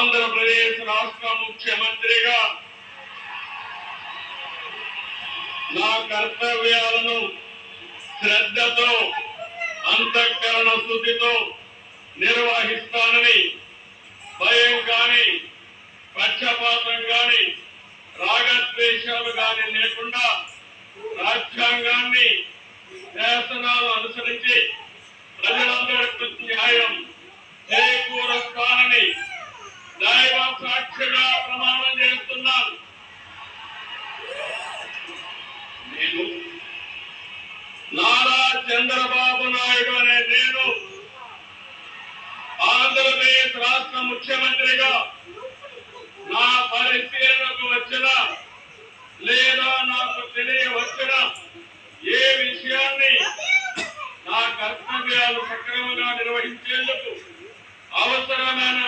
ఆంధ్రప్రదేశ్ రాష్ట్ర ముఖ్యమంత్రిగా నా కర్తవ్యాలను శ్రద్ధతో అంతఃకరణ శుద్ధితో నిర్వహిస్తానని భయం గాని పక్షపాతం గాని రాగద్వేషాలు గాని లేకుండా రాజ్యాంగాన్ని శాసనాలు అనుసరించి ప్రజలందరికీ న్యాయం చేకూరుస్తానని దైవ సాక్షిగా ప్రమాణం చేస్తున్నాను. నేను నారా చంద్రబాబు నాయుడు అనే నేను ఆంధ్రప్రదేశ్ రాష్ట్ర ముఖ్యమంత్రిగా నా పరిశీలనకు వచ్చిన లేదా నాకు తెలియవచ్చిన ఏ విషయాన్ని నా కర్తవ్యాలు సక్రమంగా నిర్వహించేందుకు అవసరమైన